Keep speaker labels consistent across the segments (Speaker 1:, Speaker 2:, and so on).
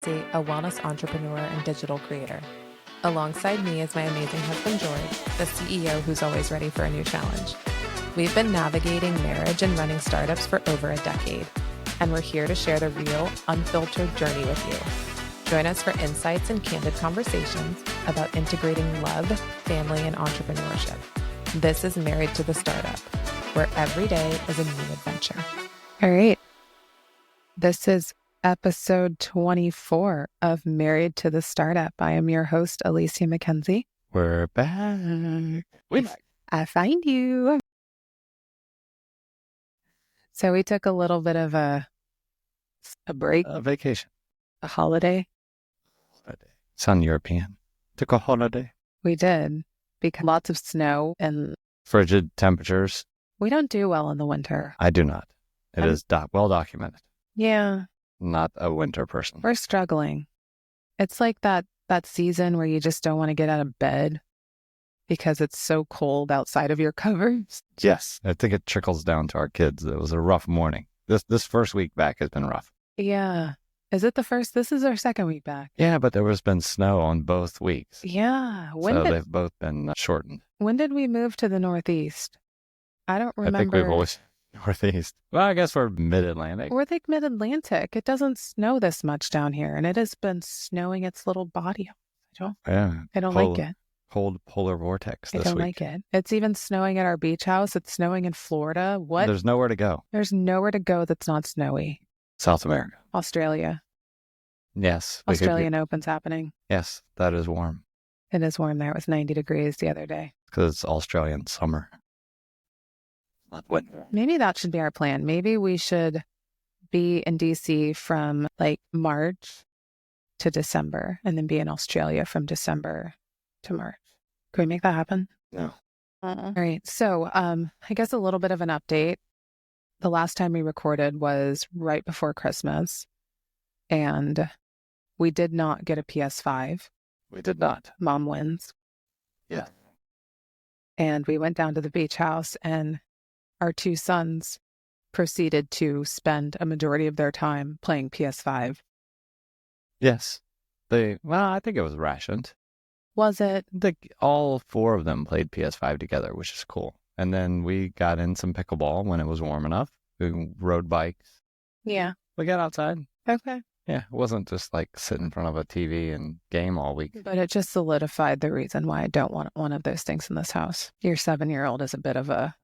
Speaker 1: A wellness entrepreneur and digital creator. Alongside me is my amazing husband, George, the CEO who's always ready for a new challenge. We've been navigating marriage and running startups for over a decade, and we're here to share the real, unfiltered journey with you. Join us for insights and candid conversations about integrating love, family, and entrepreneurship. This is Married to the Startup, where every day is a new adventure. All right. This is episode 24 of Married to the Startup. I am your host, Alicia McKenzie.
Speaker 2: We're back. We're back.
Speaker 1: I find you. So we took a little bit of a break,
Speaker 2: A vacation.
Speaker 1: a holiday.
Speaker 2: Sun European. Took a holiday.
Speaker 1: We did, because lots of snow and
Speaker 2: Frigid temperatures.
Speaker 1: we don't do well in the winter.
Speaker 2: I do not. It is well documented.
Speaker 1: Yeah,
Speaker 2: Not a winter person.
Speaker 1: we're struggling. It's like that season where you just don't want to get out of bed because it's so cold outside of your covers.
Speaker 2: Yes. I think it trickles down to our kids. It was a rough morning. This first week back has been rough.
Speaker 1: Yeah. Is it the first? This is our second week back.
Speaker 2: Yeah, but there has been snow on both weeks.
Speaker 1: Yeah.
Speaker 2: They've both been shortened.
Speaker 1: When did we move to the Northeast? I don't remember.
Speaker 2: I think we've always Northeast. Well, I guess we're mid-Atlantic.
Speaker 1: We're like mid-Atlantic. It doesn't snow this much down here, and it has been snowing its little body.
Speaker 2: Yeah.
Speaker 1: I don't like it.
Speaker 2: Cold polar vortex this
Speaker 1: I don't
Speaker 2: week.
Speaker 1: like it. It's even snowing at our beach house. It's snowing in Florida. What?
Speaker 2: There's nowhere to go.
Speaker 1: There's nowhere to go that's not snowy.
Speaker 2: South America.
Speaker 1: Australia.
Speaker 2: Yes.
Speaker 1: Australian Open's happening.
Speaker 2: Yes, that is warm.
Speaker 1: It is warm there. It was 90 degrees the other day.
Speaker 2: Because it's Australian summer. Not winter.
Speaker 1: Maybe that should be our plan. Maybe we should be in DC from like March to December and then be in Australia from December to March. Can we make that happen?
Speaker 2: No.
Speaker 1: All right. So I guess a little bit of an update. The last time we recorded was right before Christmas, and we did not get a PS5.
Speaker 2: We did not.
Speaker 1: Mom wins.
Speaker 2: Yeah.
Speaker 1: And we went down to the beach house, and our two sons proceeded to spend a majority of their time playing PS5.
Speaker 2: Yes. I think it was rationed.
Speaker 1: Was it?
Speaker 2: All four of them played PS5 together, which is cool. And then we got in some pickleball when it was warm enough. We rode bikes.
Speaker 1: Yeah.
Speaker 2: We got outside.
Speaker 1: Okay.
Speaker 2: Yeah, it wasn't just like sit in front of a TV and game all week.
Speaker 1: But it just solidified the reason why I don't want one of those things in this house. Your 7-year-old is a bit of a...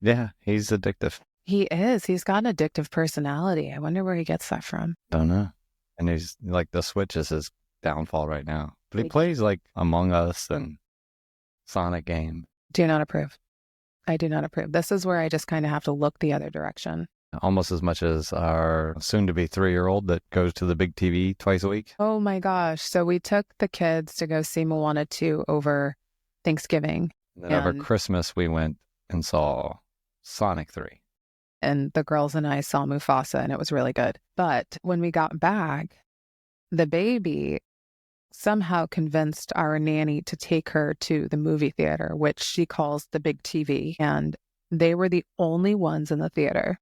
Speaker 2: Yeah, he's addictive.
Speaker 1: He is. He's got an addictive personality. I wonder where he gets that from.
Speaker 2: Don't know. And he's like, the Switch is his downfall right now. But he plays like Among Us and Sonic game.
Speaker 1: Do not approve. I do not approve. This is where I just kind of have to look the other direction.
Speaker 2: Almost as much as our soon-to-be 3-year-old that goes to the big TV twice a week.
Speaker 1: Oh my gosh. So we took the kids to go see Moana 2 over Thanksgiving.
Speaker 2: And then over Christmas, we went and saw Sonic 3.
Speaker 1: And the girls and I saw Mufasa, and it was really good. But when we got back, the baby somehow convinced our nanny to take her to the movie theater, which she calls the big TV. And they were the only ones in the theater.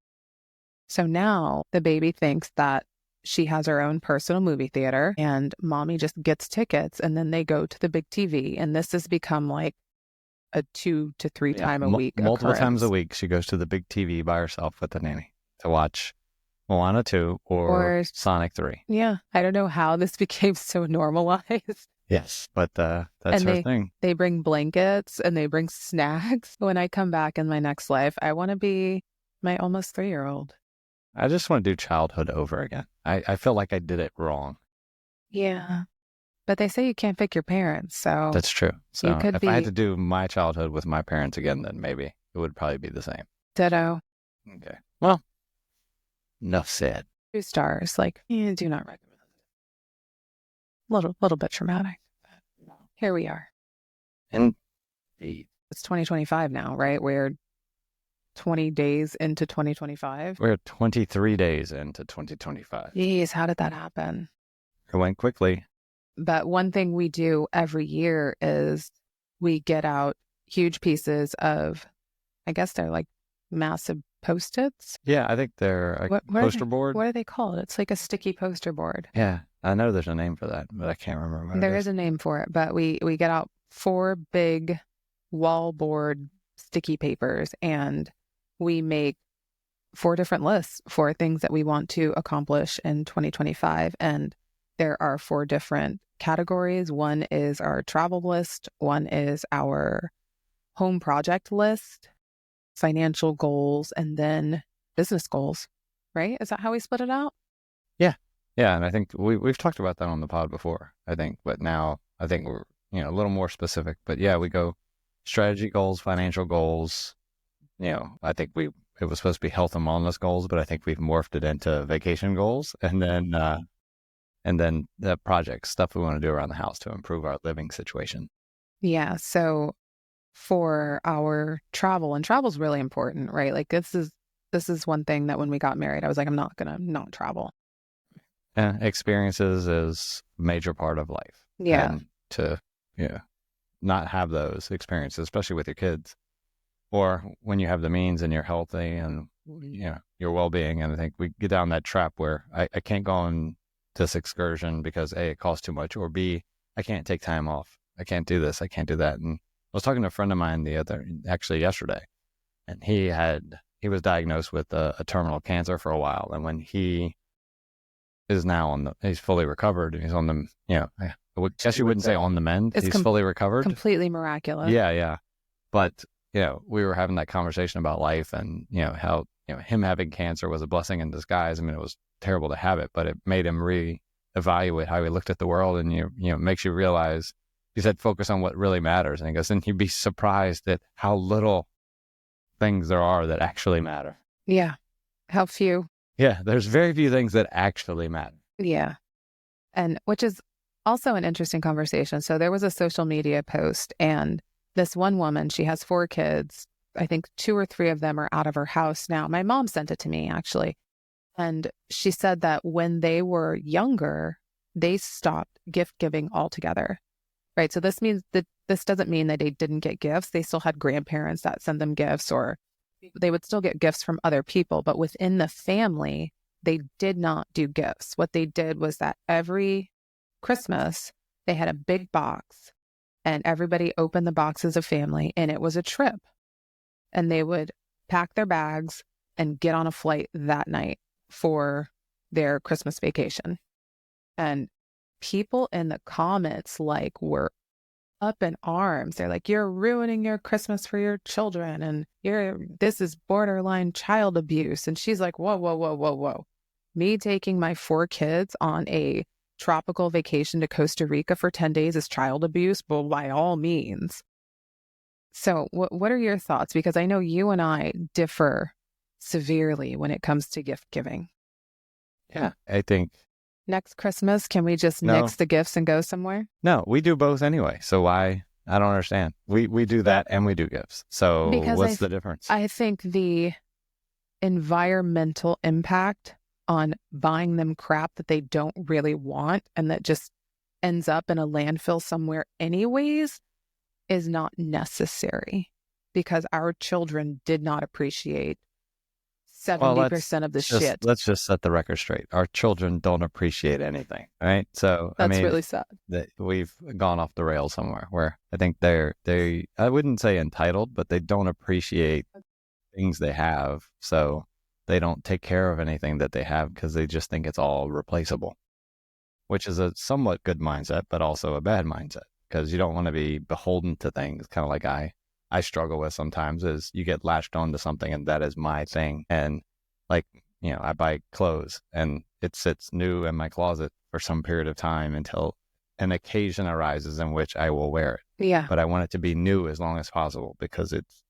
Speaker 1: So now the baby thinks that she has her own personal movie theater, and mommy just gets tickets, and then they go to the big TV. And this has become like a 2 to 3 time a week
Speaker 2: multiple
Speaker 1: occurrence.
Speaker 2: times a week she goes to the big TV by herself with the nanny to watch Moana 2 or Sonic 3.
Speaker 1: Yeah, I don't know how this became so normalized.
Speaker 2: Yes, but that's her thing.
Speaker 1: They bring blankets and they bring snacks. When I come back in my next life, I want to be my almost 3-year-old.
Speaker 2: I just want to do childhood over again. I feel like I did it wrong.
Speaker 1: Yeah. But they say you can't pick your parents, so...
Speaker 2: That's true. So if I had to do my childhood with my parents again, then maybe it would probably be the same.
Speaker 1: Ditto.
Speaker 2: Okay. Well, enough said.
Speaker 1: 2 stars. Like, do not recommend it. Little bit traumatic. Here we are.
Speaker 2: Indeed.
Speaker 1: It's 2025 now, right? We're 20 days into 2025.
Speaker 2: We're 23 days into 2025.
Speaker 1: Jeez, how did that happen?
Speaker 2: It went quickly.
Speaker 1: But one thing we do every year is we get out huge pieces of, I guess they're like massive Post-its.
Speaker 2: Yeah, I think they're a poster board.
Speaker 1: What are they called? It's like a sticky poster board.
Speaker 2: Yeah, I know there's a name for that, but I can't remember what
Speaker 1: There
Speaker 2: it
Speaker 1: is
Speaker 2: is.
Speaker 1: a name for it, but we get out 4 big wallboard sticky papers and we make 4 different lists for things that we want to accomplish in 2025. And there are 4 different categories. One is our travel list, one is our home project list, financial goals, and then business goals, right? Is that how we split it out?
Speaker 2: Yeah. Yeah. And I think we've talked about that on the pod before, I think, but now I think we're, a little more specific. But yeah, we go strategy goals, financial goals. I think it was supposed to be health and wellness goals, but I think we've morphed it into vacation goals and then the projects, stuff we want to do around the house to improve our living situation.
Speaker 1: Yeah. So for our travel, and travel is really important, right? Like this is one thing that when we got married, I was like, I'm not gonna not travel.
Speaker 2: Yeah, experiences is a major part of life.
Speaker 1: Yeah.
Speaker 2: And to not have those experiences, especially with your kids, or when you have the means and you're healthy and your well-being. And I think we get down that trap where I can't go on this excursion because A, it costs too much, or B, I can't take time off. I can't do this. I can't do that. And I was talking to a friend of mine actually yesterday, and he was diagnosed with a terminal cancer for a while. And when he is now he's fully recovered and he's on the, I guess you wouldn't say on the mend. He's fully recovered.
Speaker 1: Completely miraculous.
Speaker 2: Yeah. Yeah. But, we were having that conversation about life and, how, him having cancer was a blessing in disguise. I mean, it was terrible to have it, but it made him reevaluate how he looked at the world. And, makes you realize, he said, focus on what really matters. And he goes, and you'd be surprised at how little things there are that actually matter.
Speaker 1: Yeah. How few.
Speaker 2: Yeah. There's very few things that actually matter.
Speaker 1: Yeah. And which is also an interesting conversation. So there was a social media post, and this one woman, she has 4 kids. I think 2 or 3 of them are out of her house now. My mom sent it to me, actually. And she said that when they were younger, they stopped gift giving altogether. Right. So this means that this doesn't mean that they didn't get gifts. They still had grandparents that send them gifts, or they would still get gifts from other people. But within the family, they did not do gifts. What they did was that every Christmas, they had a big box and everybody opened the box as a family, and it was a trip. And they would pack their bags and get on a flight that night for their Christmas vacation. And people in the comments were up in arms. They're like, you're ruining your Christmas for your children, and this is borderline child abuse. And she's like, whoa, whoa, whoa, whoa, whoa. Me taking my 4 kids on a tropical vacation to Costa Rica for 10 days is child abuse? Well, by all means. So what are your thoughts? Because I know you and I differ severely when it comes to gift giving.
Speaker 2: Yeah, I think
Speaker 1: next Christmas, can we just nix the gifts and go somewhere?
Speaker 2: No, we do both anyway. So why? I don't understand. We do that and we do gifts. So what's the difference?
Speaker 1: I think the environmental impact on buying them crap that they don't really want and that just ends up in a landfill somewhere anyways is not necessary, because our children did not appreciate 70% of the shit.
Speaker 2: Let's just set the record straight. Our children don't appreciate anything, right? So
Speaker 1: that's really sad.
Speaker 2: We've gone off the rails somewhere where I think they I wouldn't say entitled, but they don't appreciate things they have. So they don't take care of anything that they have because they just think it's all replaceable, which is a somewhat good mindset, but also a bad mindset, because you don't want to be beholden to things. Kind of like I struggle with sometimes, is you get latched onto something and that is my thing. And I buy clothes and it sits new in my closet for some period of time until an occasion arises in which I will wear it.
Speaker 1: Yeah.
Speaker 2: But I want it to be new as long as possible because it's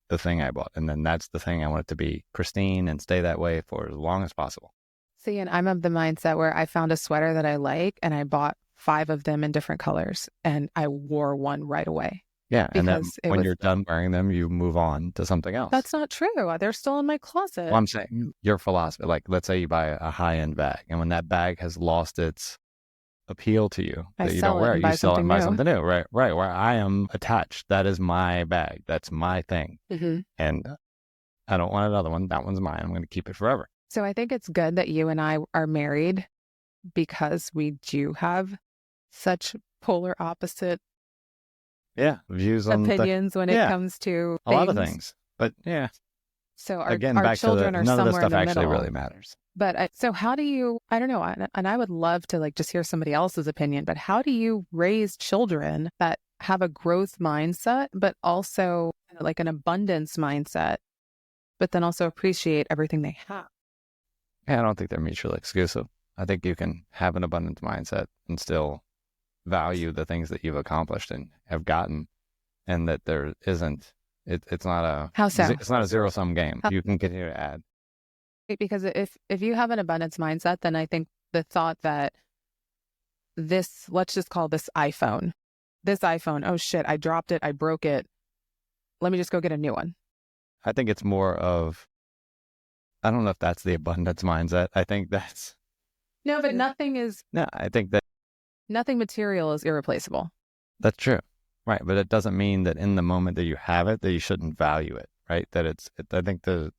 Speaker 2: the thing I bought. And then that's the thing I want it to be pristine and stay that way for as long as possible.
Speaker 1: See, and I'm of the mindset where I found a sweater that I like and I bought 5 of them in different colors and I wore one right away.
Speaker 2: Yeah, and then when you're done wearing them, you move on to something else.
Speaker 1: That's not true. They're still in my closet.
Speaker 2: Well, I'm saying your philosophy, let's say you buy a high-end bag, and when that bag has lost its appeal to you, that you don't wear it, you sell it and buy something new. Right, where I am attached. That is my bag. That's my thing. Mm-hmm. And I don't want another one. That one's mine. I'm going to keep it forever.
Speaker 1: So I think it's good that you and I are married because we do have such polar opposite
Speaker 2: views on
Speaker 1: opinions when it comes to
Speaker 2: a lot of things. But yeah,
Speaker 1: so
Speaker 2: again,
Speaker 1: our
Speaker 2: back to
Speaker 1: children are
Speaker 2: none of this
Speaker 1: somewhere
Speaker 2: stuff
Speaker 1: in the
Speaker 2: actually
Speaker 1: middle.
Speaker 2: really matters.
Speaker 1: But so how do you, I don't know, and I would love to like just hear somebody else's opinion, but how do you raise children that have a growth mindset, but also like an abundance mindset, but then also appreciate everything they have?
Speaker 2: Yeah, I don't think they're mutually exclusive. I think you can have an abundance mindset and still value the things that you've accomplished and have gotten, and that there isn't, it's not a,
Speaker 1: How so?
Speaker 2: It's not a zero-sum game. You can continue to add.
Speaker 1: Because if you have an abundance mindset, then I think the thought that this, let's just call this iPhone, oh shit, I dropped it, I broke it, let me just go get a new one.
Speaker 2: I think it's more of, I don't know if that's the abundance mindset. I think that's...
Speaker 1: No, but
Speaker 2: I think that...
Speaker 1: Nothing material is irreplaceable.
Speaker 2: That's true. Right. But it doesn't mean that in the moment that you have it, that you shouldn't value it, right? That I think the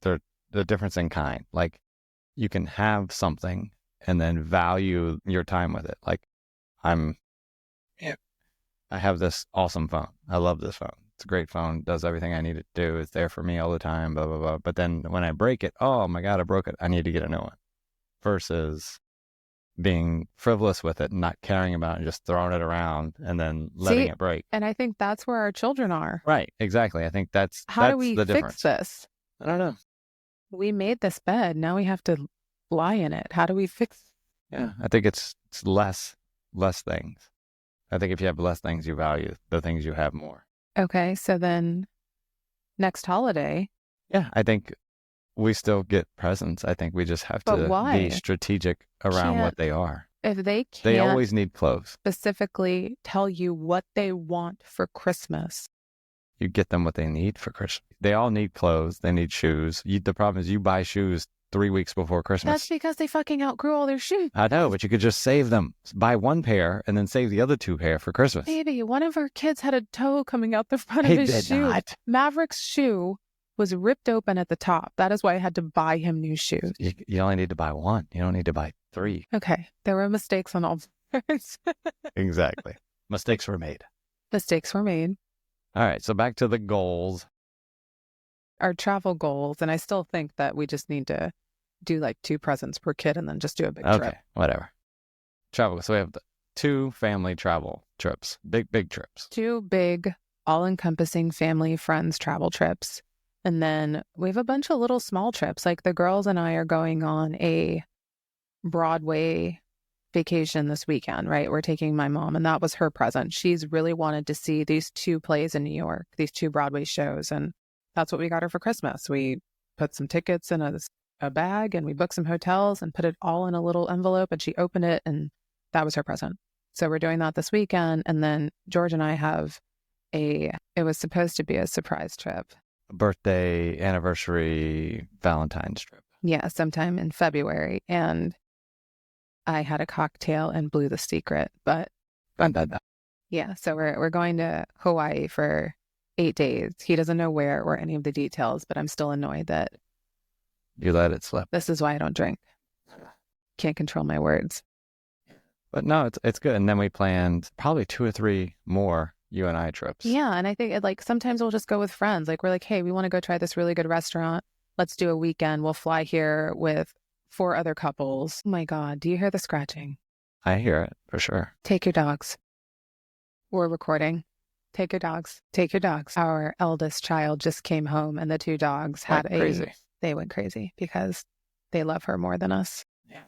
Speaker 2: difference in kind, like you can have something and then value your time with it. Like I have this awesome phone. I love this phone. It's a great phone. Does everything I need it to do. It's there for me all the time, blah, blah, blah. But then when I break it, oh my God, I broke it. I need to get a new one. Versus being frivolous with it and not caring about it and just throwing it around and then letting it break.
Speaker 1: And I think that's where our children are.
Speaker 2: Right. Exactly. I think that's
Speaker 1: do we
Speaker 2: the
Speaker 1: fix
Speaker 2: difference.
Speaker 1: This?
Speaker 2: I don't know.
Speaker 1: We made this bed. Now we have to lie in it. How do we fix?
Speaker 2: Yeah. I think it's less things. I think if you have less things, you value the things you have more.
Speaker 1: Okay. So then next holiday.
Speaker 2: Yeah. I think we still get presents. I think we just have to be strategic around what they are.
Speaker 1: If they can't,
Speaker 2: they always need clothes.
Speaker 1: Specifically tell you what they want for Christmas.
Speaker 2: You get them what they need for Christmas. They all need clothes. They need shoes. The problem is you buy shoes 3 weeks before Christmas.
Speaker 1: That's because they fucking outgrew all their shoes.
Speaker 2: I know, but you could just save them. Buy one pair and then save the other 2 pair for Christmas.
Speaker 1: Baby, one of our kids had a toe coming out the front of his shoe.
Speaker 2: Not.
Speaker 1: Maverick's shoe was ripped open at the top. That is why I had to buy him new shoes.
Speaker 2: You only need to buy one. You don't need to buy 3.
Speaker 1: Okay. There were mistakes on all parts.
Speaker 2: Exactly. Mistakes were made.
Speaker 1: Mistakes were made.
Speaker 2: All right. So back to the goals.
Speaker 1: Our travel goals. And I still think that we just need to do like 2 presents per kid and then just do a big trip.
Speaker 2: Okay. Whatever. Travel. So we have 2 family travel trips. Big trips.
Speaker 1: 2 big, all-encompassing family, friends travel trips. And then we have a bunch of little small trips. Like the girls and I are going on a Broadway vacation this weekend, right? We're taking my mom, and that was her present. She's really wanted to see these 2 plays in New York, these 2 Broadway shows. And that's what we got her for Christmas. We put some tickets in a bag and we booked some hotels and put it all in a little envelope, and she opened it, and that was her present. So we're doing that this weekend. And then George and I have it was supposed to be a surprise trip.
Speaker 2: Birthday, anniversary, Valentine's trip.
Speaker 1: Yeah, sometime in February. And I had a cocktail and blew the secret. But yeah, so we're going to Hawaii for 8 days. He doesn't know where or any of the details, but I'm still annoyed that
Speaker 2: you let it slip.
Speaker 1: This is why I don't drink. Can't control my words.
Speaker 2: But no, it's good. And then we planned probably 2 or 3 more you and I trips.
Speaker 1: Yeah. And I think like sometimes we'll just go with friends. Like we're like, hey, we want to go try this really good restaurant. Let's do a weekend. We'll fly here with 4 other couples. Oh my God. Do you hear the scratching?
Speaker 2: I hear it for sure.
Speaker 1: Take your dogs. We're recording. Take your dogs. Take your dogs. Our eldest child just came home and the 2 dogs they went crazy because they love her more than us.
Speaker 2: Yeah.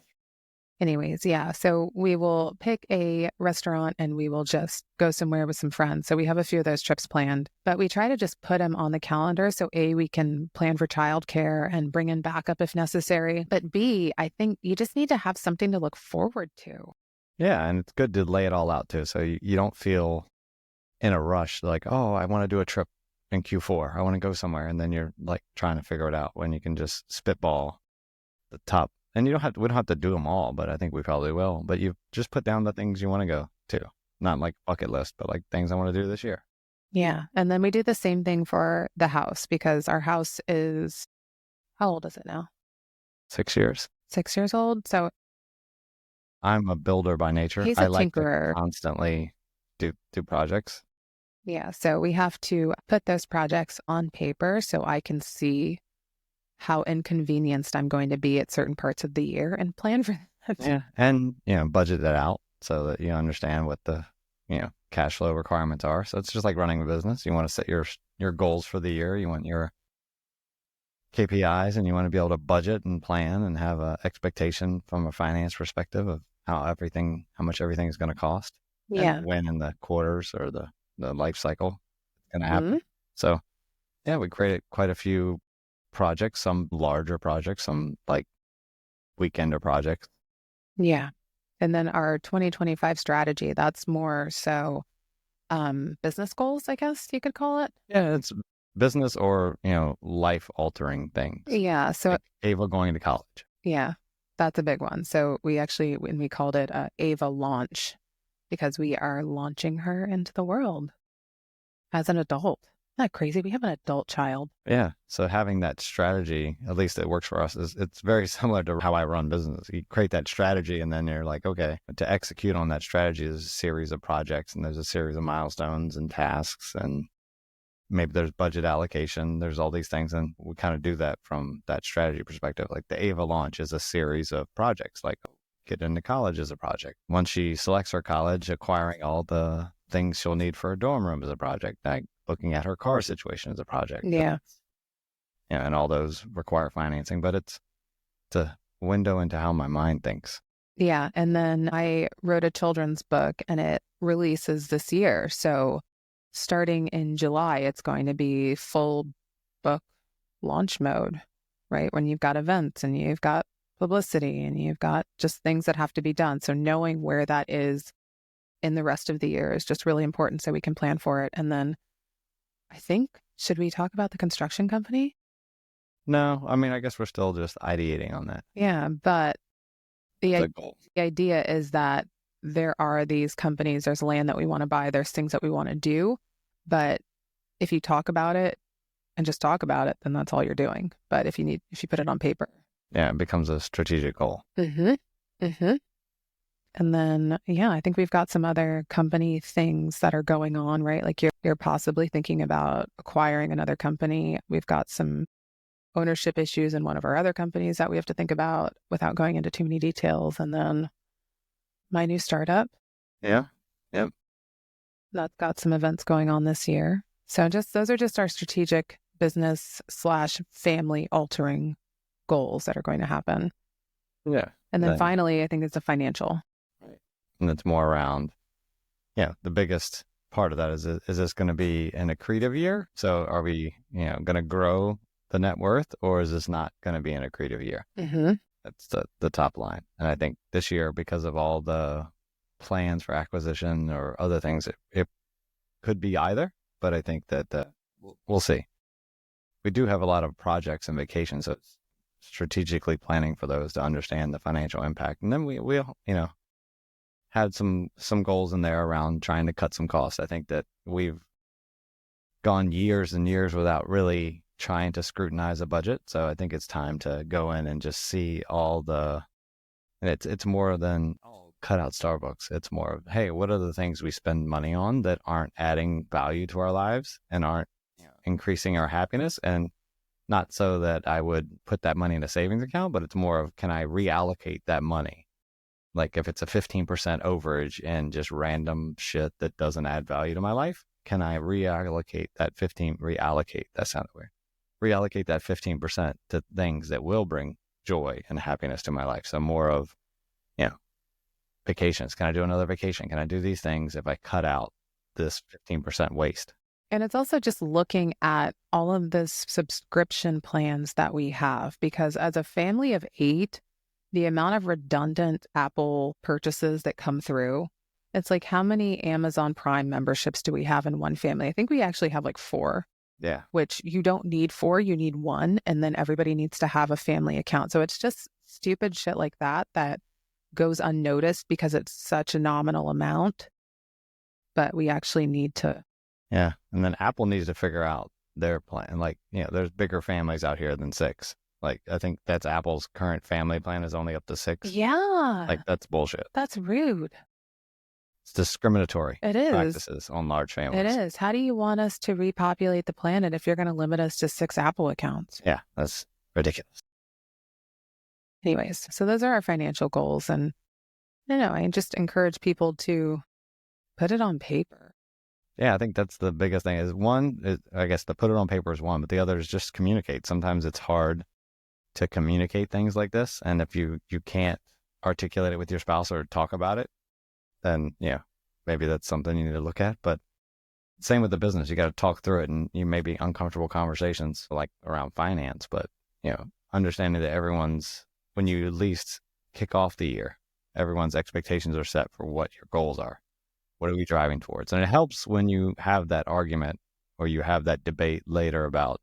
Speaker 1: Anyways, yeah. So we will pick a restaurant and we will just go somewhere with some friends. So we have a few of those trips planned, but we try to just put them on the calendar. So A, we can plan for childcare and bring in backup if necessary. But B, I think you just need to have something to look forward to.
Speaker 2: Yeah. And it's good to lay it all out too. So you don't feel in a rush like, oh, I want to do a trip in Q4. I want to go somewhere. And then you're like trying to figure it out when you can just spitball the top. And we don't have to do them all, but I think we probably will. But you just put down the things you want to go to. Not like bucket list, but like things I want to do this year.
Speaker 1: Yeah. And then we do the same thing for the house because our house is, how old is it now?
Speaker 2: 6 years.
Speaker 1: 6 years old. So
Speaker 2: I'm a builder by nature.
Speaker 1: He's
Speaker 2: I
Speaker 1: a
Speaker 2: like to
Speaker 1: tinkerer.
Speaker 2: constantly do projects.
Speaker 1: Yeah, so we have to put those projects on paper so I can see how inconvenienced I'm going to be at certain parts of the year and plan for that.
Speaker 2: Yeah. And, budget that out so that you understand what the, cash flow requirements are. So it's just like running a business. You want to set your goals for the year. You want your KPIs, and you want to be able to budget and plan and have an expectation from a finance perspective of how much everything is going to cost.
Speaker 1: Yeah.
Speaker 2: And when in the quarters or the life cycle it's going to happen.
Speaker 1: Mhm.
Speaker 2: So yeah, we created quite a few projects, some larger projects, some like weekender projects.
Speaker 1: Yeah. And then our 2025 strategy, that's more so business goals, I guess you could call it.
Speaker 2: Yeah, it's business or, life altering things.
Speaker 1: Yeah. So,
Speaker 2: Like Ava going to college.
Speaker 1: yeah, that's a big one. So when we called it Ava launch, because we are launching her into the world as an adult. Isn't that crazy? We have an adult child.
Speaker 2: Yeah. So having that strategy, at least it works for us, it's very similar to how I run business. You create that strategy and then you're like, okay, to execute on that strategy, there's a series of projects and there's a series of milestones and tasks, and maybe there's budget allocation. There's all these things. And we kind of do that from that strategy perspective. Like the Ava launch is a series of projects, like get into college is a project. Once she selects her college, acquiring all the things she'll need for a dorm room is a project. Like looking at her car situation is a project.
Speaker 1: Yeah.
Speaker 2: And all those require financing, but it's a window into how my mind thinks.
Speaker 1: Yeah. And then I wrote a children's book and it releases this year. So starting in July, it's going to be full book launch mode, right? When you've got events and you've got publicity and you've got just things that have to be done. So knowing where that is in the rest of the year is just really important so we can plan for it. And then I think, should we talk about the construction company?
Speaker 2: No, I mean, I guess we're still just ideating on that.
Speaker 1: Yeah, but the
Speaker 2: goal.
Speaker 1: idea is that there are these companies, there's land that we want to buy, there's things that we want to do. But if you talk about it and just talk about it, then that's all you're doing. But if you put it on paper.
Speaker 2: Yeah, it becomes a strategic goal.
Speaker 1: Mm-hmm. Mm-hmm. And then, yeah, I think we've got some other company things that are going on, right? Like you're possibly thinking about acquiring another company. We've got some ownership issues in one of our other companies that we have to think about without going into too many details. And then my new startup.
Speaker 2: Yeah. Yep.
Speaker 1: That's got some events going on this year. So those are just our strategic business / family altering goals that are going to happen.
Speaker 2: Yeah.
Speaker 1: And then finally, I think it's a financial.
Speaker 2: Right. And it's more around, the biggest part of that is this going to be an accretive year? So are we, going to grow the net worth, or is this not going to be an accretive year?
Speaker 1: Mm-hmm.
Speaker 2: That's the top line. And I think this year, because of all the plans for acquisition or other things, it could be either, but I think that we'll see. We do have a lot of projects and vacations, so it's strategically planning for those to understand the financial impact. And then we had some goals in there around trying to cut some costs. I think that we've gone years and years without really trying to scrutinize a budget. So I think it's time to go in and just see and it's more than cut out Starbucks. It's more of, hey, what are the things we spend money on that aren't adding value to our lives and aren't increasing our happiness? And not so that I would put that money in a savings account, but it's more of, can I reallocate that money? Like if it's a 15% overage and just random shit that doesn't add value to my life, can I reallocate that 15% to things that will bring joy and happiness to my life? So more of, vacations. Can I do another vacation? Can I do these things if I cut out this 15% waste?
Speaker 1: And it's also just looking at all of the subscription plans that we have, because as a family of 8, the amount of redundant Apple purchases that come through, it's like, how many Amazon Prime memberships do we have in one family? I think we actually have like 4.
Speaker 2: Yeah.
Speaker 1: Which you don't need 4, you need 1. And then everybody needs to have a family account. So it's just stupid shit like that goes unnoticed because it's such a nominal amount. But we actually need to.
Speaker 2: Yeah. And then Apple needs to figure out their plan. Like, there's bigger families out here than 6. Like, I think that's Apple's current family plan is only up to 6.
Speaker 1: Yeah.
Speaker 2: Like, that's bullshit.
Speaker 1: That's rude.
Speaker 2: It's discriminatory
Speaker 1: It is.
Speaker 2: practices on large families.
Speaker 1: It is. How do you want us to repopulate the planet if you're going to limit us to 6 Apple accounts?
Speaker 2: Yeah, that's ridiculous.
Speaker 1: Anyways, so those are our financial goals. And I just encourage people to put it on paper.
Speaker 2: Yeah, I think that's the biggest thing is I guess the put it on paper is one, but the other is just communicate. Sometimes it's hard to communicate things like this. And if you can't articulate it with your spouse or talk about it, then maybe that's something you need to look at. But same with the business, you got to talk through it, and you may be uncomfortable conversations like around finance, but understanding that when you at least kick off the year, everyone's expectations are set for what your goals are. What are we driving towards? And it helps when you have that argument or you have that debate later about,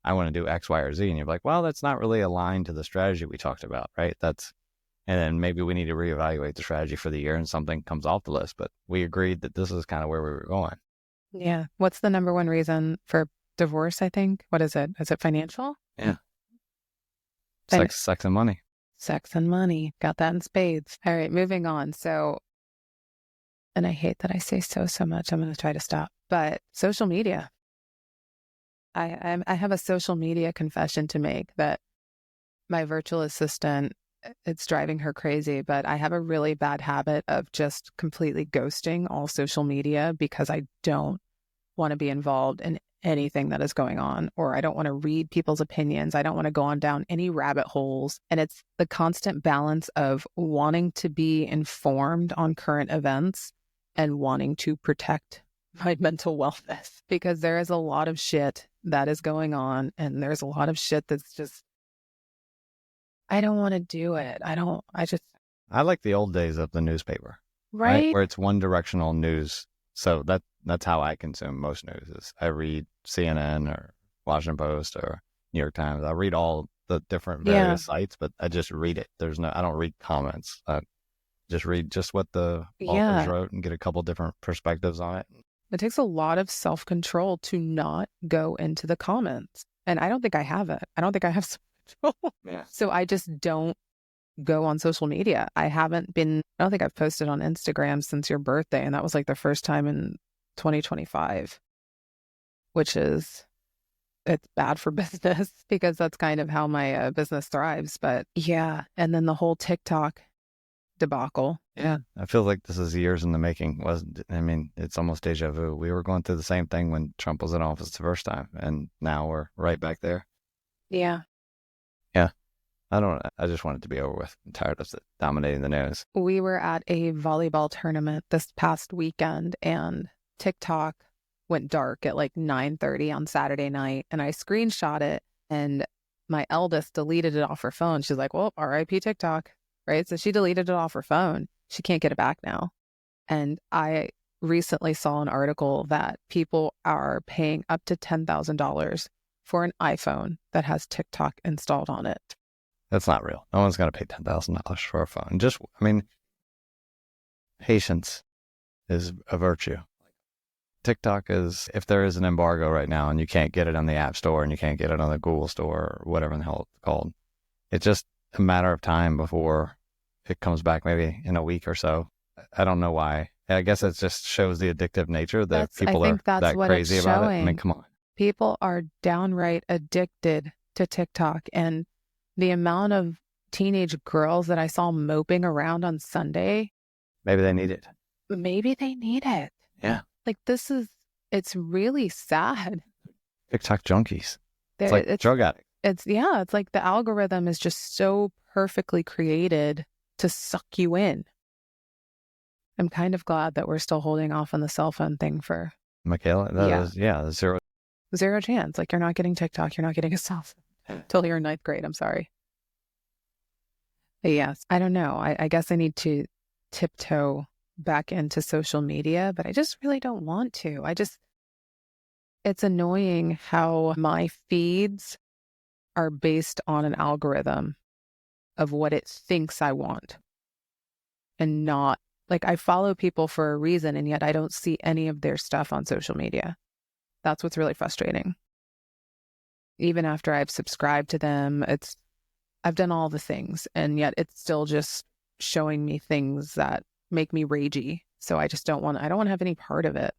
Speaker 2: I want to do X, Y, or Z. And you're like, well, that's not really aligned to the strategy we talked about, right? And then maybe we need to reevaluate the strategy for the year and something comes off the list. But we agreed that this is kind of where we were going.
Speaker 1: Yeah. What's the number one reason for divorce, I think? What is it? Is it financial?
Speaker 2: Yeah. Sex and money.
Speaker 1: Sex and money. Got that in spades. All right, moving on. So, and I hate that I say so much. I'm going to try to stop. But social media. I have a social media confession to make that my virtual assistant, it's driving her crazy, but I have a really bad habit of just completely ghosting all social media because I don't want to be involved in anything that is going on, or I don't want to read people's opinions. I don't want to go on down any rabbit holes. And it's the constant balance of wanting to be informed on current events and wanting to protect my mental wellness, because there is a lot of shit that is going on, and there's a lot of shit that's just, I don't want to do it. I like
Speaker 2: the old days of the newspaper,
Speaker 1: right?
Speaker 2: Where it's one directional news. So that's how I consume most news is I read CNN or Washington Post or New York Times. I read all the different various sites, but I just read it. I don't read comments. I just read just what the authors wrote and get a couple different perspectives on it.
Speaker 1: It takes a lot of self-control to not go into the comments. And I don't think I have it. I don't think I have self-control.
Speaker 2: Yeah.
Speaker 1: So I just don't go on social media. I don't think I've posted on Instagram since your birthday. And that was like the first time in 2025, which is, it's bad for business because that's kind of how my business thrives. But yeah. And then the whole TikTok debacle.
Speaker 2: Yeah. I feel like this is years in the making. It's almost deja vu. We were going through the same thing when Trump was in office the first time, and now we're right back there.
Speaker 1: Yeah.
Speaker 2: Yeah. I just want it to be over with. I'm tired of dominating the news.
Speaker 1: We were at a volleyball tournament this past weekend, and TikTok went dark at like 9:30 on Saturday night, and I screenshot it, and my eldest deleted it off her phone. She's like, well, RIP TikTok, right? So she deleted it off her phone. She can't get it back now. And I recently saw an article that people are paying up to $10,000 for an iPhone that has TikTok installed on it.
Speaker 2: That's not real. No one's going to pay $10,000 for a phone. Patience is a virtue. TikTok is, if there is an embargo right now and you can't get it on the App Store and you can't get it on the Google Store or whatever the hell it's called, it's just a matter of time before it comes back, maybe in a week or so. I don't know why. I guess it just shows the addictive nature that people are that crazy about it. Come on.
Speaker 1: People are downright addicted to TikTok, and the amount of teenage girls that I saw moping around on Sunday.
Speaker 2: Maybe they need it. Yeah.
Speaker 1: Like it's really sad.
Speaker 2: TikTok junkies. It's like drug addicts.
Speaker 1: It's like the algorithm is just so perfectly created to suck you in. I'm kind of glad that we're still holding off on the cell phone thing for
Speaker 2: Michaela.
Speaker 1: Zero chance. Like, you're not getting TikTok. You're not getting a cell phone till you're in 9th grade. I'm sorry. But yes, I don't know. I guess I need to tiptoe back into social media, but I just really don't want to. It's annoying how my feeds are based on an algorithm of what it thinks I want, and not like, I follow people for a reason, and yet I don't see any of their stuff on social media. That's what's really frustrating. Even after I've subscribed to them, I've done all the things, and yet it's still just showing me things that make me ragey. So I don't want to have any part of it.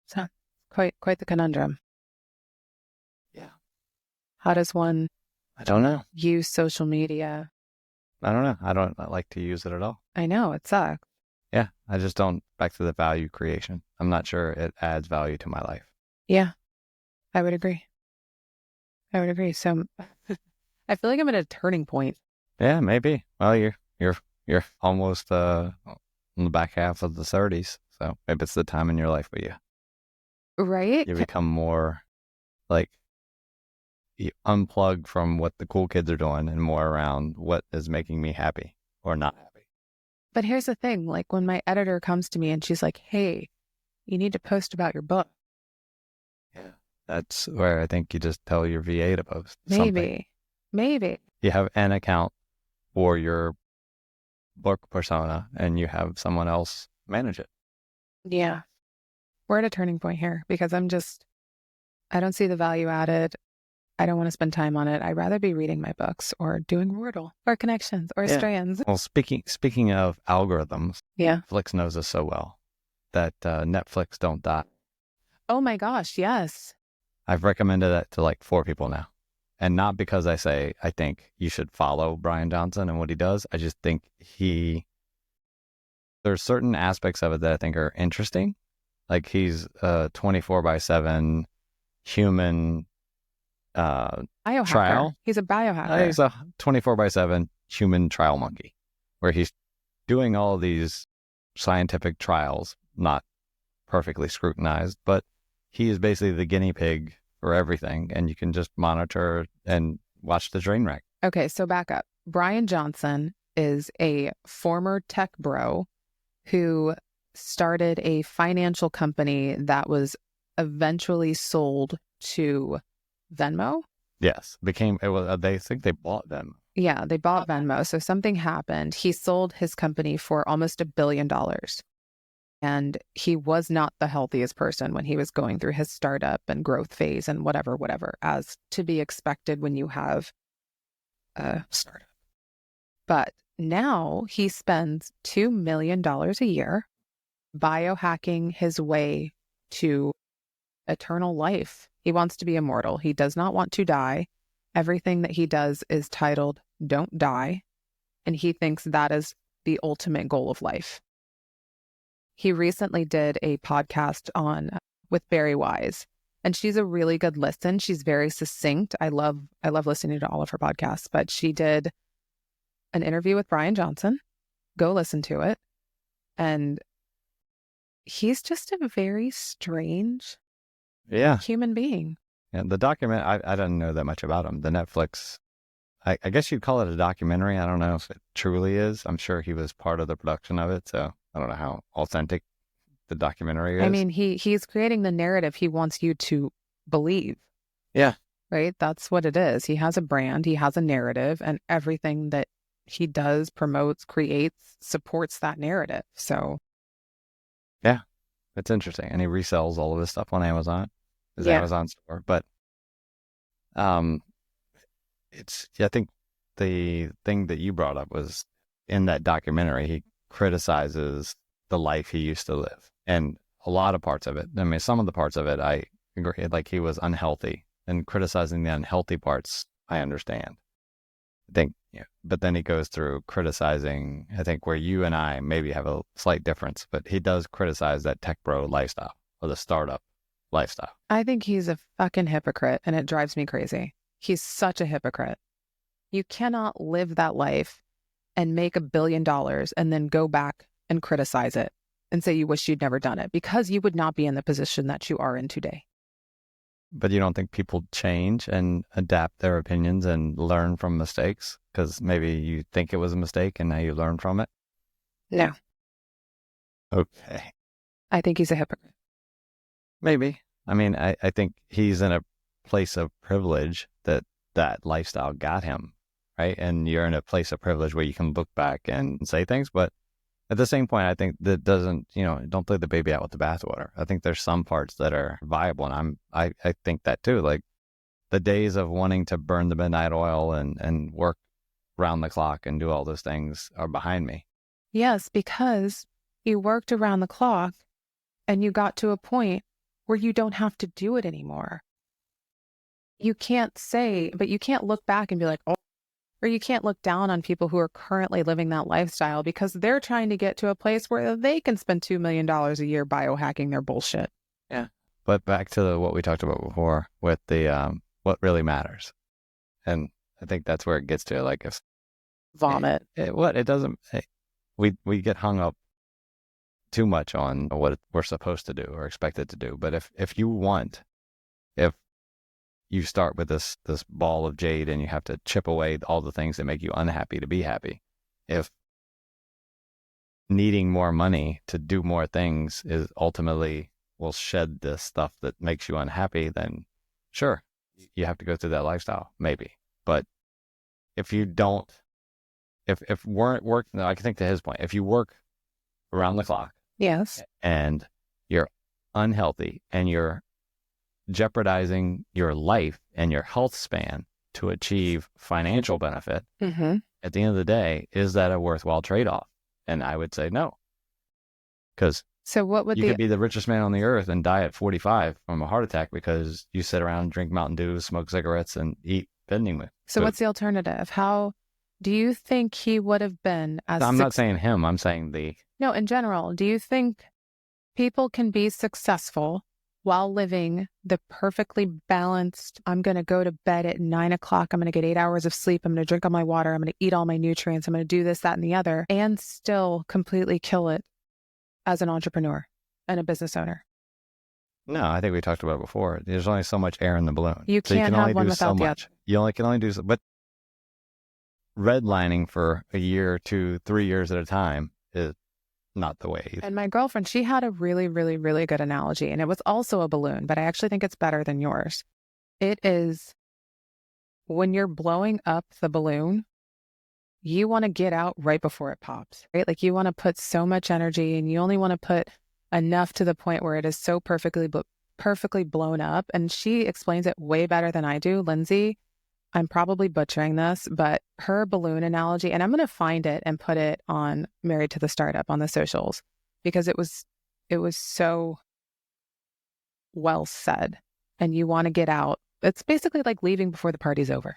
Speaker 1: So quite the conundrum.
Speaker 2: Yeah.
Speaker 1: How does one
Speaker 2: I don't know.
Speaker 1: use social media?
Speaker 2: I don't know. I don't like to use it at all.
Speaker 1: I know, it sucks.
Speaker 2: Yeah. I just don't, back to the value creation. I'm not sure it adds value to my life.
Speaker 1: Yeah, I would agree. So I feel like I'm at a turning point.
Speaker 2: Yeah, maybe. Well, you're almost in the back half of the 30s. So maybe it's the time in your life where
Speaker 1: Right?
Speaker 2: you become more like, you unplug from what the cool kids are doing and more around what is making me happy or not happy.
Speaker 1: But here's the thing, like when my editor comes to me and she's like, hey, you need to post about your book.
Speaker 2: Yeah. That's where I think you just tell your VA to post something.
Speaker 1: Maybe.
Speaker 2: You have an account for your book persona and you have someone else manage it.
Speaker 1: Yeah. We're at a turning point here because I don't see the value added. I don't want to spend time on it. I'd rather be reading my books or doing Wordle or Connections or Strands.
Speaker 2: Well, speaking of algorithms,
Speaker 1: Yeah.
Speaker 2: Netflix knows us so well that Netflix don't die.
Speaker 1: Oh my gosh, yes.
Speaker 2: I've recommended that to like 4 people now. And not because I think you should follow Brian Johnson and what he does. I just think there's certain aspects of it that I think are interesting. Like he's a 24/7 human
Speaker 1: Biohacker.
Speaker 2: trial.
Speaker 1: He's a biohacker.
Speaker 2: He's a 24/7 human trial monkey where he's doing all these scientific trials, not perfectly scrutinized, but he is basically the guinea pig for everything. And you can just monitor and watch the train wreck.
Speaker 1: Okay, so back up. Brian Johnson is a former tech bro who started a financial company that was eventually sold to Venmo.
Speaker 2: Yes, they think they bought them.
Speaker 1: Yeah, they bought Venmo. So something happened. He sold his company for almost $1 billion. And he was not the healthiest person when he was going through his startup and growth phase and whatever, as to be expected when you have a startup. But now he spends $2 million a year biohacking his way to eternal life. He wants to be immortal. He does not want to die. Everything that he does is titled "Don't Die." And he thinks that is the ultimate goal of life. He recently did a podcast with Barry Wise, and she's a really good listen. She's very succinct. I love listening to all of her podcasts, but she did an interview with Brian Johnson. Go listen to it. And he's just a very strange human being.
Speaker 2: Yeah, the document, I didn't know that much about him. The Netflix, I guess you'd call it a documentary. I don't know if it truly is. I'm sure he was part of the production of it, so I don't know how authentic the documentary is.
Speaker 1: I mean, he's creating the narrative he wants you to believe.
Speaker 2: Yeah.
Speaker 1: Right? That's what it is. He has a brand, he has a narrative, and everything that he does, promotes, creates, supports that narrative. So
Speaker 2: yeah, it's interesting. And he resells all of his stuff on Amazon, his Amazon store. But I think the thing that you brought up was in that documentary, he criticizes the life he used to live. And a lot of parts of it, I mean, some of the parts of it, I agree, like he was unhealthy, and criticizing the unhealthy parts, I understand. I think, but then he goes through criticizing, I think where you and I maybe have a slight difference, but he does criticize that tech bro lifestyle or the startup lifestyle.
Speaker 1: I think he's a fucking hypocrite, and it drives me crazy. He's such a hypocrite. You cannot live that life and make $1 billion and then go back and criticize it and say you wish you'd never done it, because you would not be in the position that you are in today.
Speaker 2: But you don't think people change and adapt their opinions and learn from mistakes? Because maybe you think it was a mistake and now you learn from it?
Speaker 1: No.
Speaker 2: Okay.
Speaker 1: I think he's a hypocrite.
Speaker 2: Maybe. I mean, I think he's in a place of privilege that lifestyle got him, right? And you're in a place of privilege where you can look back and say things, but at the same point, I think that doesn't, don't throw the baby out with the bathwater. I think there's some parts that are viable, and I think that too. Like the days of wanting to burn the midnight oil and work round the clock and do all those things are behind me.
Speaker 1: Yes, because you worked around the clock and you got to a point where you don't have to do it anymore. You can't say, but you can't look back and be like, oh, or you can't look down on people who are currently living that lifestyle because they're trying to get to a place where they can spend $2 million a year biohacking their bullshit.
Speaker 2: Yeah. But back to what we talked about before with the, what really matters. And I think that's where it gets to, like, if
Speaker 1: Vomit.
Speaker 2: It doesn't, we get hung up too much on what we're supposed to do or expected to do. But if you start with this ball of jade and you have to chip away all the things that make you unhappy to be happy, if needing more money to do more things is ultimately will shed this stuff that makes you unhappy, then sure, you have to go through that lifestyle, maybe. But if you don't, if work, no, I can think to his point, if you work around the clock,
Speaker 1: yes,
Speaker 2: and you're unhealthy and you're jeopardizing your life and your health span to achieve financial benefit, at the end of the day, is that a worthwhile trade-off? And I would say no. Because
Speaker 1: so what would
Speaker 2: you could be the richest man on the earth and die at 45 from a heart attack because you sit around, drink Mountain Dew, smoke cigarettes, and eat vending food.
Speaker 1: So what's the alternative? How do you think he would have been as
Speaker 2: I'm not saying him, I'm saying
Speaker 1: No, in general, do you think people can be successful while living the perfectly balanced, I'm going to go to bed at 9 o'clock, I'm going to get 8 hours of sleep, I'm going to drink all my water, I'm going to eat all my nutrients, I'm going to do this, that, and the other, and still completely kill it as an entrepreneur and a business owner?
Speaker 2: No, I think we talked about it before. There's only so much air in the balloon.
Speaker 1: You
Speaker 2: so you
Speaker 1: can't
Speaker 2: can
Speaker 1: have
Speaker 2: only
Speaker 1: one
Speaker 2: do
Speaker 1: without
Speaker 2: so
Speaker 1: the
Speaker 2: much.
Speaker 1: other.
Speaker 2: You can only do so, but redlining for a year, 2, 3 years at a time is not the way.
Speaker 1: And my girlfriend, she had a really, really, really good analogy, and it was also a balloon, but I actually think it's better than yours. It is when you're blowing up the balloon, you want to get out right before it pops, right? Like you want to put so much energy and you only want to put enough to the point where it is so perfectly blown up. And she explains it way better than I do. Lindsay, I'm probably butchering this, but her balloon analogy, and I'm going to find it and put it on Married to the Startup on the socials, because it was so well said. And you want to get out. It's basically like leaving before the party's over.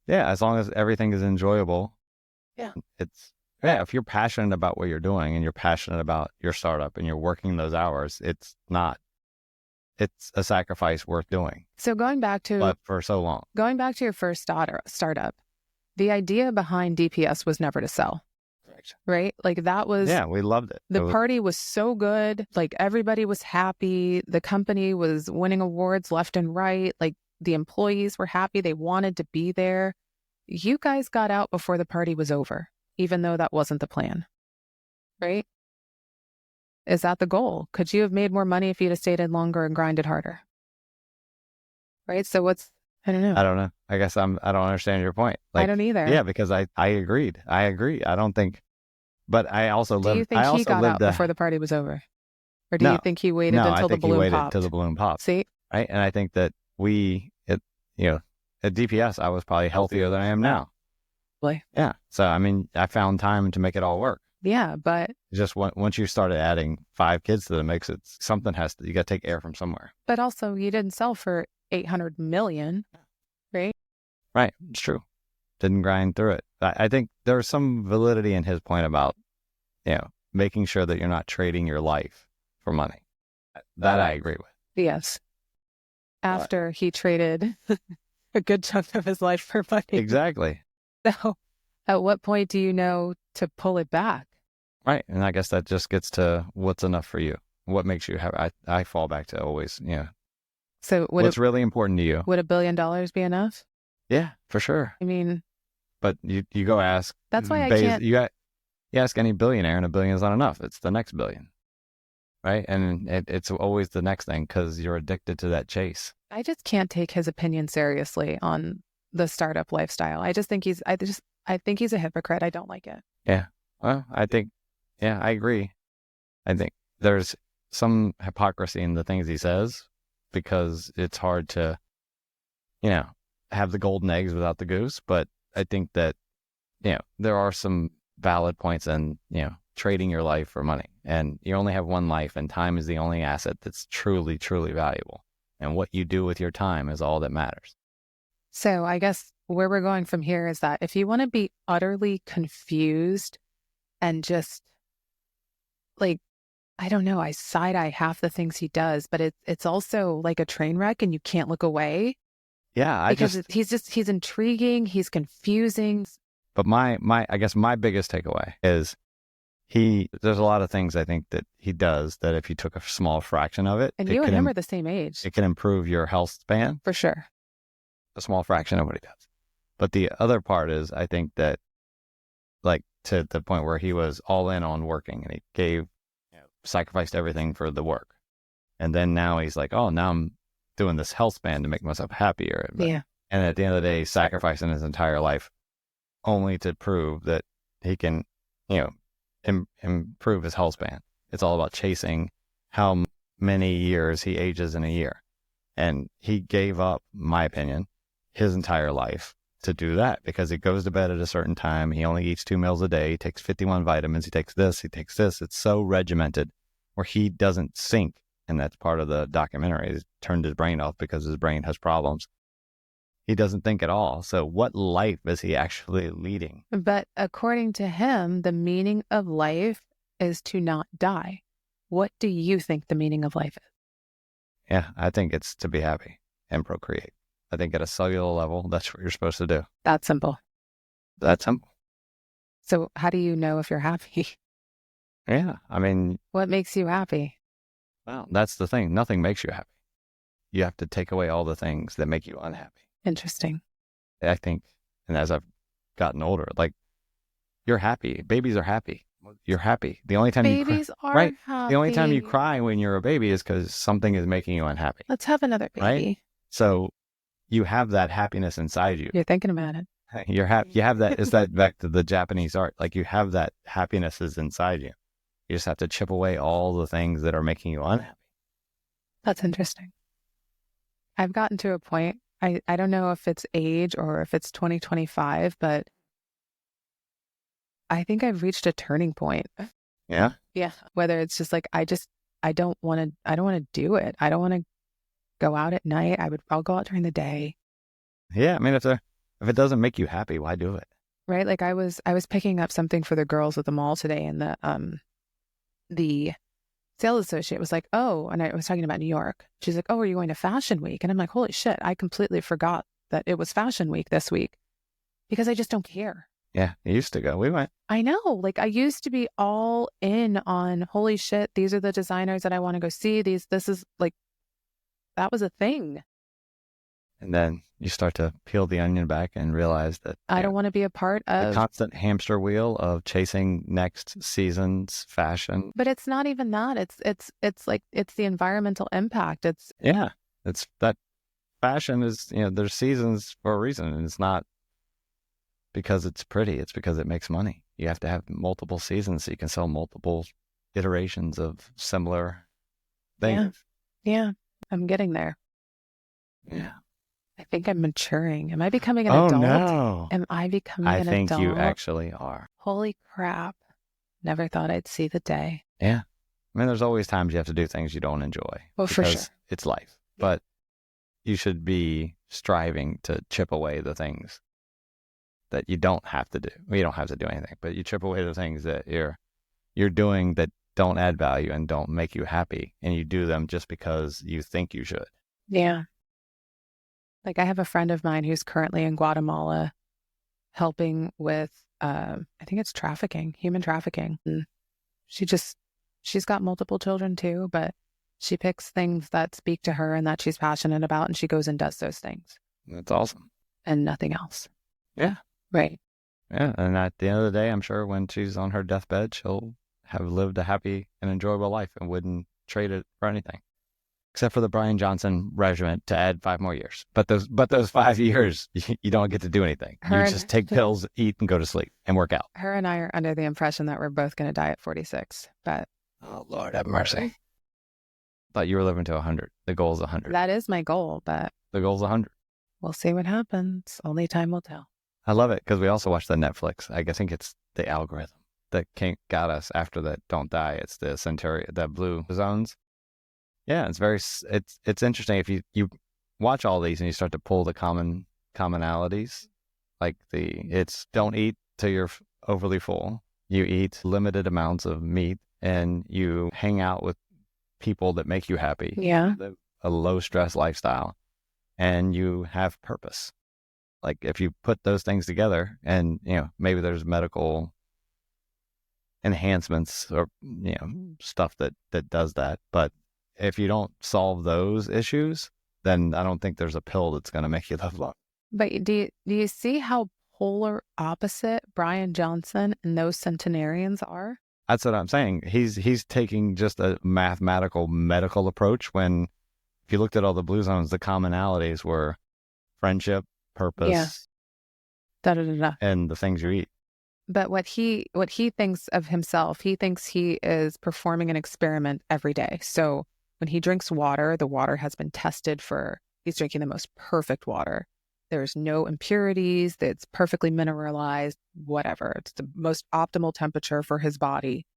Speaker 2: Yeah, as long as everything is enjoyable.
Speaker 1: Yeah.
Speaker 2: If you're passionate about what you're doing and you're passionate about your startup and you're working those hours, it's a sacrifice worth doing.
Speaker 1: So
Speaker 2: but for so long.
Speaker 1: Going back to your first startup, the idea behind DPS was never to sell.
Speaker 2: Correct.
Speaker 1: Right? Like that was...
Speaker 2: Yeah, we loved it.
Speaker 1: The party was so good. Like everybody was happy. The company was winning awards left and right. Like the employees were happy. They wanted to be there. You guys got out before the party was over, even though that wasn't the plan. Right? Is that the goal? Could you have made more money if you'd have stayed in longer and grinded harder? Right? So I don't know.
Speaker 2: I don't know. I guess I don't understand your point.
Speaker 1: I don't either.
Speaker 2: Yeah, because I agreed. I agree. I don't think, but I also lived.
Speaker 1: Do you think he got out before the party was over? Or do you think he waited until the balloon popped?
Speaker 2: No, I think he waited until the balloon popped.
Speaker 1: See?
Speaker 2: Right? And I think that at DPS, I was probably healthier than I am now.
Speaker 1: Really?
Speaker 2: Yeah. So, I mean, I found time to make it all work.
Speaker 1: Yeah, but...
Speaker 2: Just once you started adding 5 kids to the mix, you got to take air from somewhere.
Speaker 1: But also, you didn't sell for 800 million, right?
Speaker 2: Right. It's true. Didn't grind through it. I think there's some validity in his point about, making sure that you're not trading your life for money. That I agree with.
Speaker 1: Yes. After he traded a good chunk of his life for money.
Speaker 2: Exactly.
Speaker 1: So at what point do you know to pull it back?
Speaker 2: Right. And I guess that just gets to what's enough for you. What makes you happy? I fall back to always,
Speaker 1: So
Speaker 2: what's really important to you?
Speaker 1: Would $1 billion be enough?
Speaker 2: Yeah, for sure.
Speaker 1: I mean...
Speaker 2: But you go ask...
Speaker 1: That's why I can't...
Speaker 2: You ask any billionaire and $1 billion is not enough. It's the next billion. Right? And it's always the next thing because you're addicted to that chase.
Speaker 1: I just can't take his opinion seriously on the startup lifestyle. I think he's a hypocrite. I don't like it.
Speaker 2: Yeah. Well, I agree. I think there's some hypocrisy in the things he says because it's hard to you know, have the golden eggs without the goose. But I think that, there are some valid points in, trading your life for money. And you only have one life, and time is the only asset that's truly, truly valuable. And what you do with your time is all that matters.
Speaker 1: So I guess where we're going from here is that if you want to be utterly confused and just like, I don't know, I side-eye half the things he does, but it's also like a train wreck and you can't look away.
Speaker 2: Yeah,
Speaker 1: he's intriguing, he's confusing.
Speaker 2: But I guess my biggest takeaway is there's a lot of things I think that he does that if you took a small fraction of it,
Speaker 1: and you and him are the same age,
Speaker 2: it can improve your health span.
Speaker 1: For sure.
Speaker 2: A small fraction of what he does. But the other part is, I think that, like, to the point where he was all in on working and he sacrificed everything for the work. And then now he's like, oh, now I'm doing this health span to make myself happier.
Speaker 1: Yeah.
Speaker 2: And at the end of the day, sacrificing his entire life only to prove that he can, improve his health span. It's all about chasing how many years he ages in a year. And he gave up, my opinion, his entire life to do that because he goes to bed at a certain time. He only eats 2 meals a day. He takes 51 vitamins. He takes this. It's so regimented where he doesn't sink. And that's part of the documentary. He's turned his brain off because his brain has problems. He doesn't think at all. So what life is he actually leading?
Speaker 1: But according to him, the meaning of life is to not die. What do you think the meaning of life is?
Speaker 2: Yeah, I think it's to be happy and procreate. I think at a cellular level, that's what you're supposed to do.
Speaker 1: That's simple.
Speaker 2: That's simple.
Speaker 1: So how do you know if you're happy?
Speaker 2: Yeah, I mean...
Speaker 1: What makes you happy?
Speaker 2: Well, that's the thing. Nothing makes you happy. You have to take away all the things that make you unhappy.
Speaker 1: Interesting.
Speaker 2: I think, and as I've gotten older, like, you're happy. Babies are happy. You're happy. The only time
Speaker 1: babies are
Speaker 2: right?
Speaker 1: Happy.
Speaker 2: The only time you cry when you're a baby is because something is making you unhappy.
Speaker 1: Let's have another baby.
Speaker 2: Right? So you have that happiness inside you.
Speaker 1: You're thinking about it.
Speaker 2: You're happy. You have that. Is that back to the Japanese art? Like, you have that happiness is inside you. You just have to chip away all the things that are making you unhappy.
Speaker 1: That's interesting. I've gotten to a point. I don't know if it's age or if it's 2025, but I think I've reached a turning point.
Speaker 2: Yeah.
Speaker 1: Yeah. Whether it's just like, I don't want to do it. I don't want to go out at night. I'll go out during the day.
Speaker 2: Yeah. I mean, if it doesn't make you happy, why do it?
Speaker 1: Right. Like I was picking up something for the girls at the mall today, and the sales associate was like, oh, and I was talking about New York. She's like, oh, are you going to Fashion Week? And I'm like, holy shit, I completely forgot that it was Fashion Week this week because I just don't care.
Speaker 2: Yeah, you used to go. We went.
Speaker 1: I know. Like, I used to be all in on, holy shit, these are the designers that I want to go see. This is like, that was a thing.
Speaker 2: And then you start to peel the onion back and realize that
Speaker 1: I don't want to be a part of
Speaker 2: the constant hamster wheel of chasing next season's fashion.
Speaker 1: But it's not even that. It's like, it's the environmental impact. It's
Speaker 2: that fashion is, there's seasons for a reason, and it's not because it's pretty. It's because it makes money. You have to have multiple seasons so you can sell multiple iterations of similar things.
Speaker 1: Yeah. I'm getting there.
Speaker 2: Yeah.
Speaker 1: I think I'm maturing. Am I becoming an adult?
Speaker 2: No.
Speaker 1: Am I becoming an adult?
Speaker 2: I think you actually are.
Speaker 1: Holy crap. Never thought I'd see the day.
Speaker 2: Yeah. I mean, there's always times you have to do things you don't enjoy.
Speaker 1: Well, for sure.
Speaker 2: It's life. But you should be striving to chip away the things that you don't have to do. Well, you don't have to do anything, but you chip away the things that you're doing that don't add value and don't make you happy. And you do them just because you think you should.
Speaker 1: Yeah. Like, I have a friend of mine who's currently in Guatemala helping with, I think it's human trafficking. And she's got multiple children too, but she picks things that speak to her and that she's passionate about, and she goes and does those things.
Speaker 2: That's awesome.
Speaker 1: And nothing else.
Speaker 2: Yeah.
Speaker 1: Right.
Speaker 2: Yeah. And at the end of the day, I'm sure when she's on her deathbed, she'll have lived a happy and enjoyable life and wouldn't trade it for anything. Except for the Brian Johnson regiment to add 5 more years. But those 5 years, you don't get to do anything. You just take pills, eat, and go to sleep and work out.
Speaker 1: Her and I are under the impression that we're both going to die at 46. But
Speaker 2: oh, Lord have mercy. Thought you were living to 100. The goal is 100.
Speaker 1: That is my goal, but
Speaker 2: the goal is 100.
Speaker 1: We'll see what happens. Only time will tell.
Speaker 2: I love it because we also watch the Netflix. I think it's the algorithm that got us after that Don't Die. It's the the blue zones. Yeah, it's interesting if you watch all these and you start to pull the commonalities, like it's don't eat till you're overly full. You eat limited amounts of meat and you hang out with people that make you happy.
Speaker 1: Yeah.
Speaker 2: Live a low stress lifestyle and you have purpose. Like if you put those things together and, maybe there's medical enhancements or, stuff that does that. But if you don't solve those issues, then I don't think there's a pill that's going to make you live long.
Speaker 1: But do you see how polar opposite Brian Johnson and those centenarians are?
Speaker 2: That's what I'm saying. He's taking just a mathematical medical approach when if you looked at all the blue zones, the commonalities were friendship, purpose, and the things you eat.
Speaker 1: But what he thinks of himself, he thinks he is performing an experiment every day. So when he drinks water, the water has been tested he's drinking the most perfect water. There's no impurities, it's perfectly mineralized, whatever. It's the most optimal temperature for his body.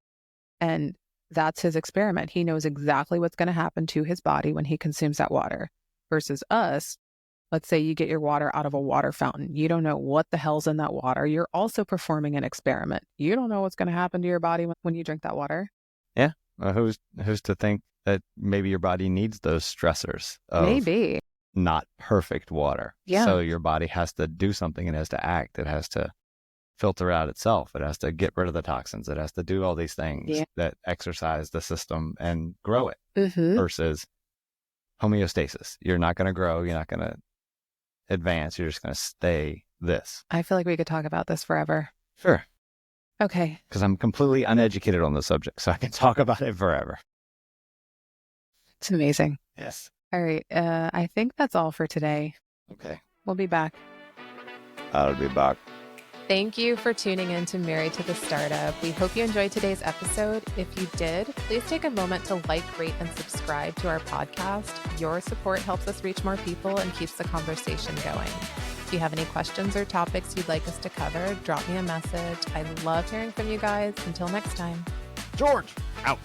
Speaker 1: And that's his experiment. He knows exactly what's going to happen to his body when he consumes that water. Versus us, let's say you get your water out of a water fountain. You don't know what the hell's in that water. You're also performing an experiment. You don't know what's going to happen to your body when you drink that water.
Speaker 2: Yeah. Who's to think that maybe your body needs those stressors of
Speaker 1: maybe
Speaker 2: not perfect water.
Speaker 1: Yeah.
Speaker 2: So your body has to do something. It has to act. It has to filter out itself. It has to get rid of the toxins. It has to do all these things that exercise the system and grow it versus homeostasis. You're not going to grow. You're not going to advance. You're just going to stay this.
Speaker 1: I feel like we could talk about this forever.
Speaker 2: Sure.
Speaker 1: Okay.
Speaker 2: Because I'm completely uneducated on the subject, so I can talk about it forever.
Speaker 1: It's amazing.
Speaker 2: Yes.
Speaker 1: All right. I think that's all for today.
Speaker 2: Okay.
Speaker 1: We'll be back.
Speaker 2: I'll be back.
Speaker 1: Thank you for tuning in to Married to the Startup. We hope you enjoyed today's episode. If you did, please take a moment to like, rate, and subscribe to our podcast. Your support helps us reach more people and keeps the conversation going. If you have any questions or topics you'd like us to cover, drop me a message. I love hearing from you guys. Until next time.
Speaker 2: George, out.